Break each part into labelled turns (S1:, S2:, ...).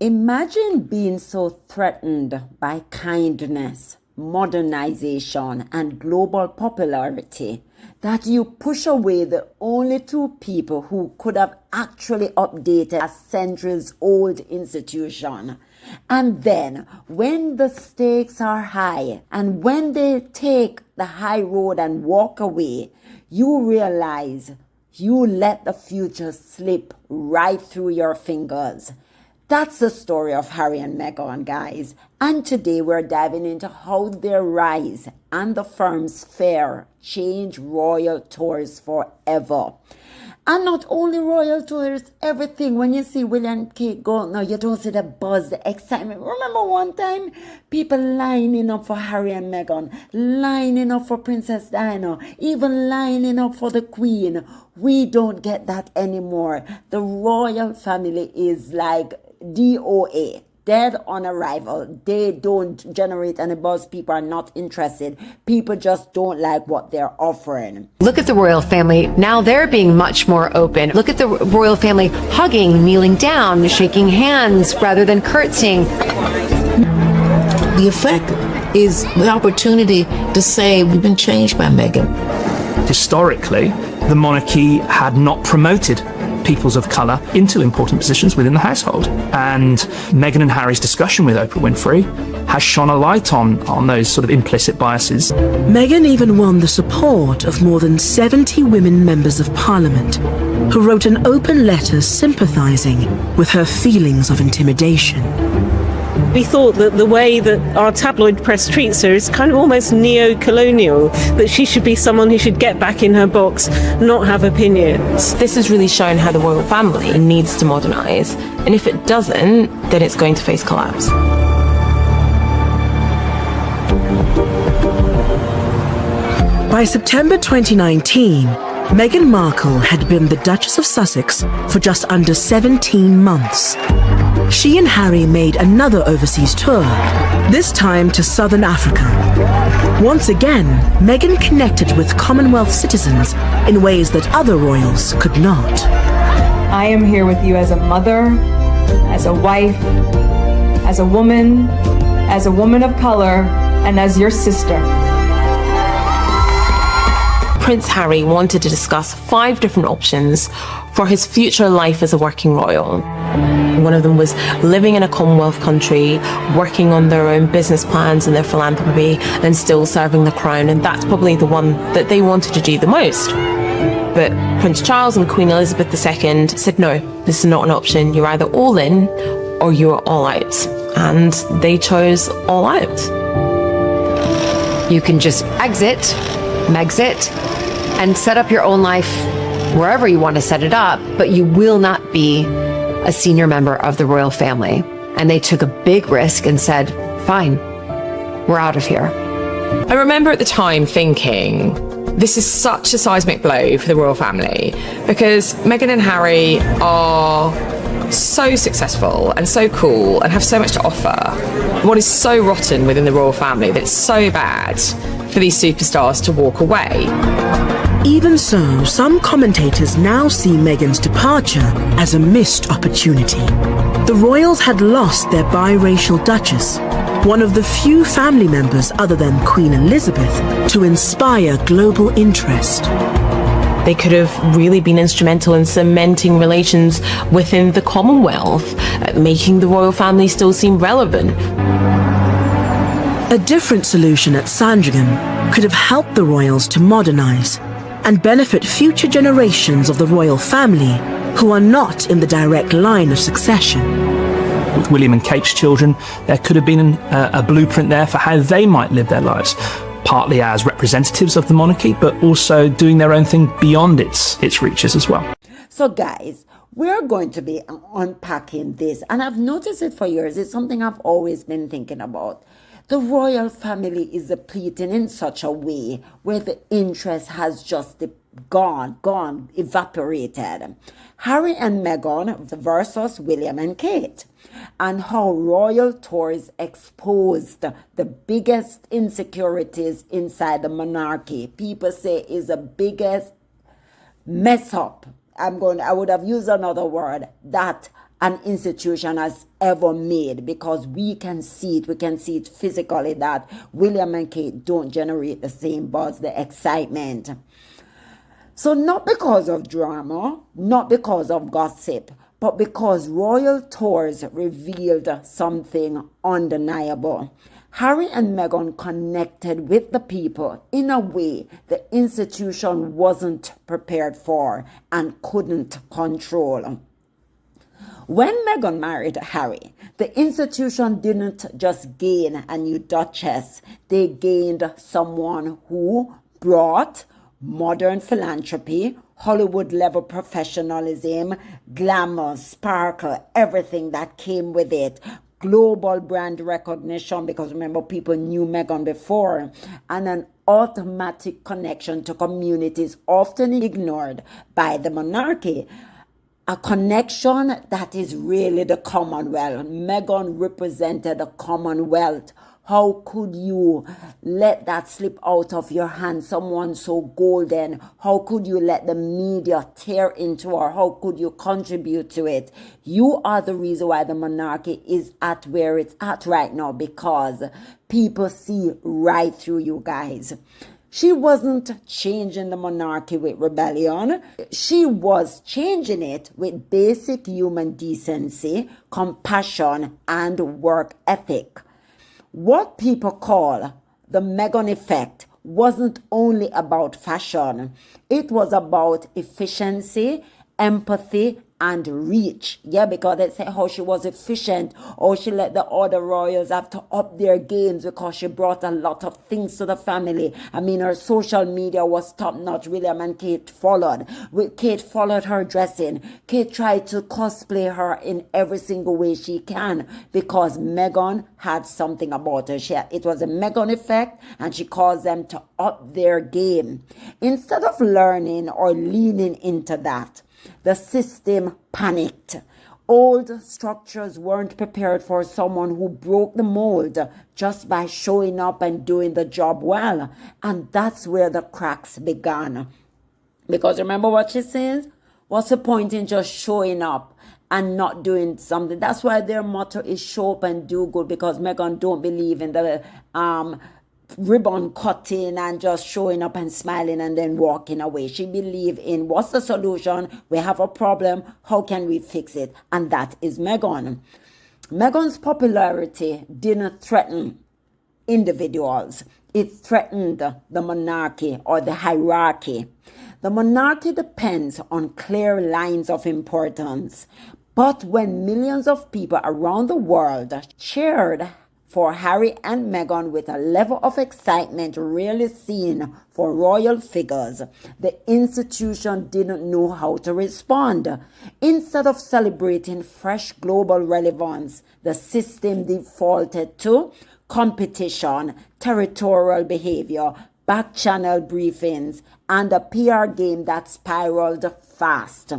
S1: Imagine being so threatened by kindness, modernization, and global popularity that you push away the only two people who could have actually updated a centuries-old institution. And then, when the stakes are high, and when they take the high road and walk away, you realize you let the future slip right through your fingers. That's the story of Harry and Meghan, guys. And today we're diving into how their rise and the firm's fare change royal tours forever. And not only royal tours, everything. When you see William and Kate go, now you don't see the buzz, the excitement. Remember one time, people lining up for Harry and Meghan, lining up for Princess Diana, even lining up for the Queen. We don't get that anymore. The royal family is like DOA, dead on arrival. They don't generate any buzz. People are not interested. People just don't like what they're offering.
S2: Look at the royal family. Now they're being much more open. Look at the royal family hugging, kneeling down, shaking hands rather than curtsying.
S3: The effect is the opportunity to say we've been changed by Meghan.
S4: Historically, the monarchy had not promoted peoples of colour into important positions within the household. And Meghan and Harry's discussion with Oprah Winfrey has shone a light on those sort of implicit biases.
S5: Meghan even won the support of more than 70 women members of Parliament, who wrote an open letter sympathising with her feelings of intimidation.
S6: We thought that the way that our tabloid press treats her is kind of almost neo-colonial, that she should be someone who should get back in her box, not have opinions.
S7: This has really shown how the royal family needs to modernise, and if it doesn't, then it's going to face collapse.
S5: By September 2019, Meghan Markle had been the Duchess of Sussex for just under 17 months. She and Harry made another overseas tour, this time to Southern Africa. Once again, Meghan connected with Commonwealth citizens in ways that other royals could not.
S8: I am here with you as a mother, as a wife, as a woman of color, and as your sister.
S7: Prince Harry wanted to discuss 5 different options for his future life as a working royal. One of them was living in a Commonwealth country, working on their own business plans and their philanthropy, and still serving the crown, and that's probably the one that they wanted to do the most. But Prince Charles and Queen Elizabeth II said, no, this is not an option. You're either all in or you're all out. And they chose all out.
S2: You can just exit, and set up your own life wherever you want to set it up, but you will not be a senior member of the royal family. And they took a big risk and said, fine, we're out of here.
S9: I remember at the time thinking, this is such a seismic blow for the royal family, because Meghan and Harry are so successful and so cool and have so much to offer. What is so rotten within the royal family that it's so bad for these superstars to walk away.
S5: Even so, some commentators now see Meghan's departure as a missed opportunity. The royals had lost their biracial duchess, one of the few family members other than Queen Elizabeth to inspire global interest.
S7: They could have really been instrumental in cementing relations within the Commonwealth, making the royal family still seem relevant.
S5: A different solution at Sandringham could have helped the royals to modernise and benefit future generations of the royal family who are not in the direct line of succession.
S4: With William and Kate's children, there could have been a blueprint there for how they might live their lives, partly as representatives of the monarchy, but also doing their own thing beyond its reaches as well.
S1: So guys, we're going to be unpacking this, and I've noticed it for years. It's something I've always been thinking about. The royal family is depleting in such a way where the interest has just gone, evaporated. Harry and Meghan versus William and Kate, and how royal tours exposed the biggest insecurities inside the monarchy. People say is the biggest mess up. I would have used another word, that an institution has ever made, because we can see it physically, that William and Kate don't generate the same buzz, the excitement. So not because of drama, not because of gossip, but because royal tours revealed something undeniable. Harry and Meghan connected with the people in a way the institution wasn't prepared for and couldn't control. When Meghan married Harry, the institution didn't just gain a new duchess, they gained someone who brought modern philanthropy, Hollywood-level professionalism, glamour, sparkle, everything that came with it. Global brand recognition, because remember, people knew Meghan before, and an automatic connection to communities often ignored by the monarchy. A connection that is really the Commonwealth. Meghan represented the Commonwealth. How could you let that slip out of your hand? Someone so golden. How could you let the media tear into her? How could you contribute to it? You are the reason why the monarchy is at where it's at right now, because people see right through you guys. She wasn't changing the monarchy with rebellion. She was changing it with basic human decency, compassion, and work ethic. What people call the Meghan effect wasn't only about fashion. It was about efficiency, empathy, and reach. Yeah, because they say how she was efficient, or she let the other royals have to up their games because she brought a lot of things to the family. I mean, her social media was top notch. William and Kate followed. Kate followed her dressing. Kate tried to cosplay her in every single way she can, because Meghan had something about her. It was a Meghan effect, and she caused them to up their game. Instead of learning or leaning into that, the system panicked. Old structures weren't prepared for someone who broke the mold just by showing up and doing the job well. And that's where the cracks began. Because remember what she says? What's the point in just showing up and not doing something? That's why their motto is show up and do good, because Meghan don't believe in the ribbon cutting and just showing up and smiling and then walking away. She believes in what's the solution? We have a problem. How can we fix it? And that is Meghan. Meghan's popularity didn't threaten individuals. It threatened the monarchy or the hierarchy. The monarchy depends on clear lines of importance. But when millions of people around the world cheered for Harry and Meghan with a level of excitement rarely seen for royal figures, the institution didn't know how to respond. Instead of celebrating fresh global relevance, the system defaulted to competition, territorial behavior, back-channel briefings, and a PR game that spiraled fast.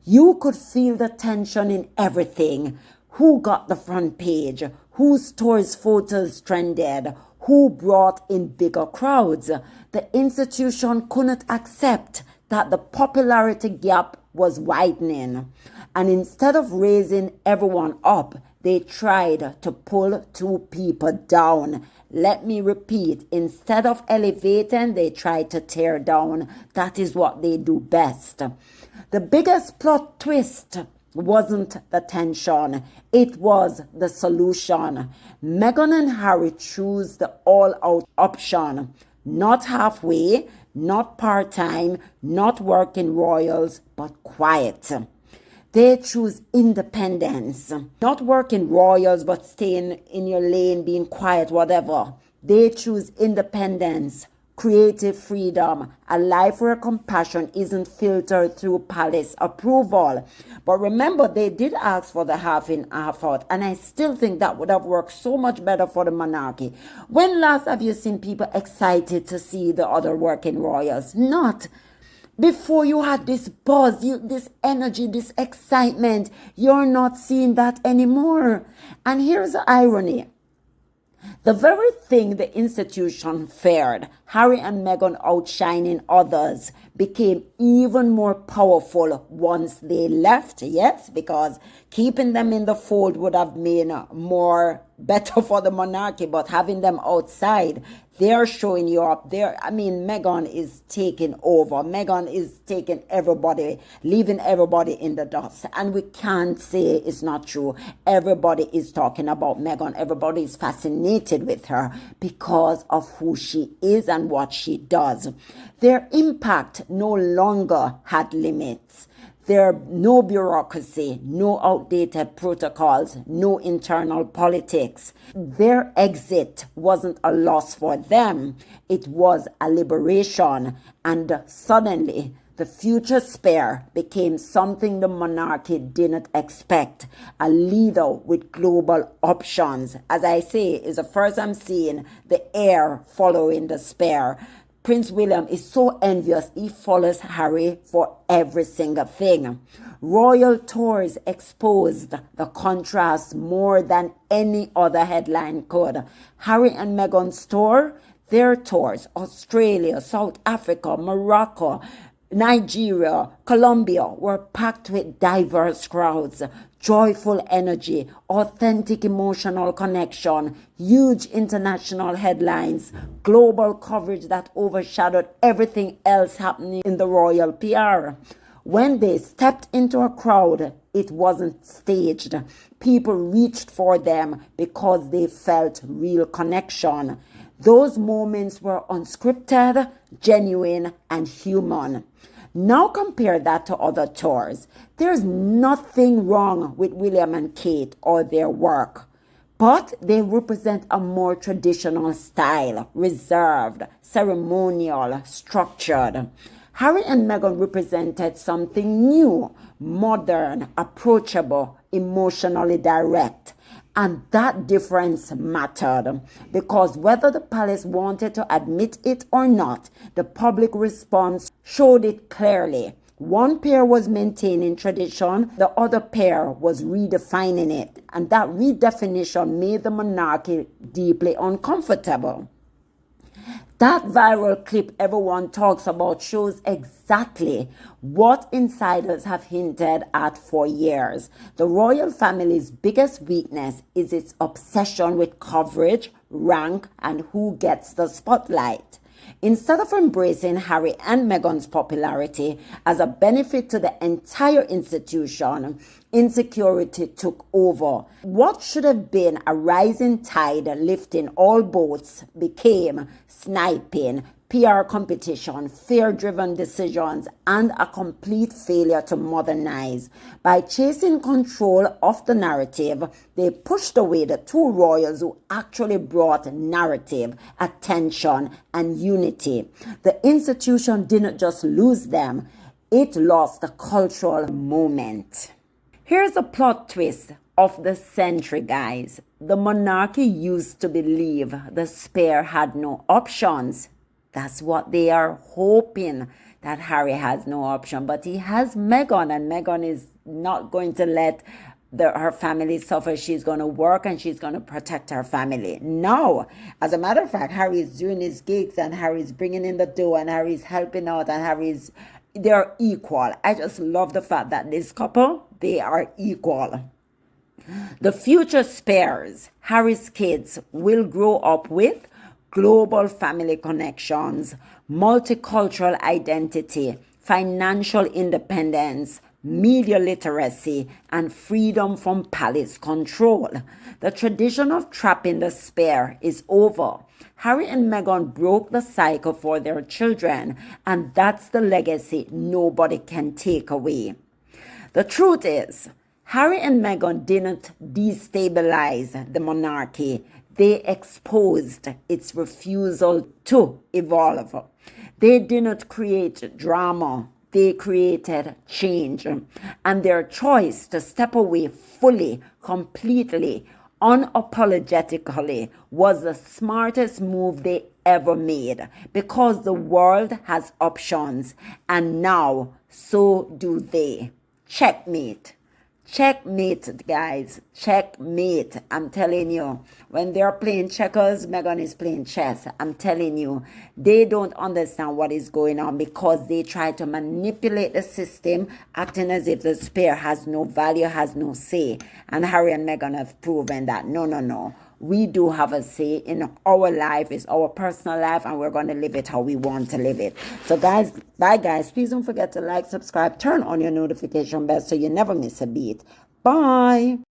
S1: You could feel the tension in everything. Who got the front page? Whose stories photos trended? Who brought in bigger crowds? The institution couldn't accept that the popularity gap was widening. And instead of raising everyone up, they tried to pull two people down. Let me repeat, instead of elevating, they tried to tear down. That is what they do best. The biggest plot twist wasn't the tension, it was the solution. Meghan and Harry chose the all-out option. Not halfway, not part-time, not working royals, but quiet. They choose independence. Not working royals, but staying in your lane, being quiet, whatever. They choose independence, creative freedom, a life where compassion isn't filtered through palace approval. But remember, they did ask for the half in, half out, and I still think that would have worked so much better for the monarchy. When last have you seen people excited to see the other working royals? Not. Before you had this buzz, this energy, this excitement. You're not seeing that anymore. And here's the irony. The very thing the institution feared, Harry and Meghan outshining others, became even more powerful once they left. Yes, because Keeping them in the fold would have been more better for the monarchy, but having them outside, they're showing you up. Meghan is taking over. Meghan is taking everybody, leaving everybody in the dust. And we can't say it's not true. Everybody is talking about Meghan. Everybody is fascinated with her because of who she is and what she does. Their impact no longer had limits. There no bureaucracy, no outdated protocols, no internal politics. Their exit wasn't a loss for them. It was a liberation. And suddenly, the future spare became something the monarchy didn't expect. A leader with global options. As I say, is the first I'm seeing the heir following the spare. Prince William is so envious, he follows Harry for every single thing. Royal tours exposed the contrast more than any other headline could. Harry and Meghan's tour, their tours, Australia, South Africa, Morocco, Nigeria, Colombia, were packed with diverse crowds, joyful energy, authentic emotional connection, huge international headlines, global coverage that overshadowed everything else happening in the royal PR. When they stepped into a crowd, it wasn't staged. People reached for them because they felt real connection. Those moments were unscripted, genuine, and human. Now compare that to other tours. There's nothing wrong with William and Kate or their work, but they represent a more traditional style, reserved, ceremonial, structured. Harry and Meghan represented something new, modern, approachable, emotionally direct. And that difference mattered because whether the palace wanted to admit it or not, the public response showed it clearly. One pair was maintaining tradition, the other pair was redefining it. And that redefinition made the monarchy deeply uncomfortable. That viral clip everyone talks about shows exactly what insiders have hinted at for years. The royal family's biggest weakness is its obsession with coverage, rank, and who gets the spotlight. Instead of embracing Harry and Meghan's popularity as a benefit to the entire institution, insecurity took over. What should have been a rising tide lifting all boats became sniping, PR competition, fear-driven decisions, and a complete failure to modernize. By chasing control of the narrative, they pushed away the two royals who actually brought narrative, attention, and unity. The institution didn't just lose them, it lost the cultural moment. Here's a plot twist of the century, guys. The monarchy used to believe the spare had no options. That's what they are hoping, that Harry has no option. But he has Meghan, and Meghan is not going to let her family suffer. She's going to work and she's going to protect her family. No, as a matter of fact, Harry is doing his gigs and Harry's bringing in the dough and Harry's helping out and they're equal. I just love the fact that this couple, they are equal. The future spares, Harry's kids, will grow up with global family connections, multicultural identity, financial independence, media literacy, and freedom from palace control. The tradition of trapping the spare is over. Harry and Meghan broke the cycle for their children, and that's the legacy nobody can take away. The truth is, Harry and Meghan didn't destabilize the monarchy. They exposed its refusal to evolve. They didn't create drama. They created change. And their choice to step away fully, completely, unapologetically was the smartest move they ever made, because the world has options, and now so do they. Checkmate. Checkmate, guys. Checkmate. I'm telling you. When they're playing checkers, Meghan is playing chess. I'm telling you. They don't understand what is going on because they try to manipulate the system, acting as if the spare has no value, has no say. And Harry and Meghan have proven that no. We do have a say in our life. It's our personal life, and we're going to live it how we want to live it. So guys, bye guys. Please don't forget to like, subscribe, turn on your notification bell so you never miss a beat. Bye.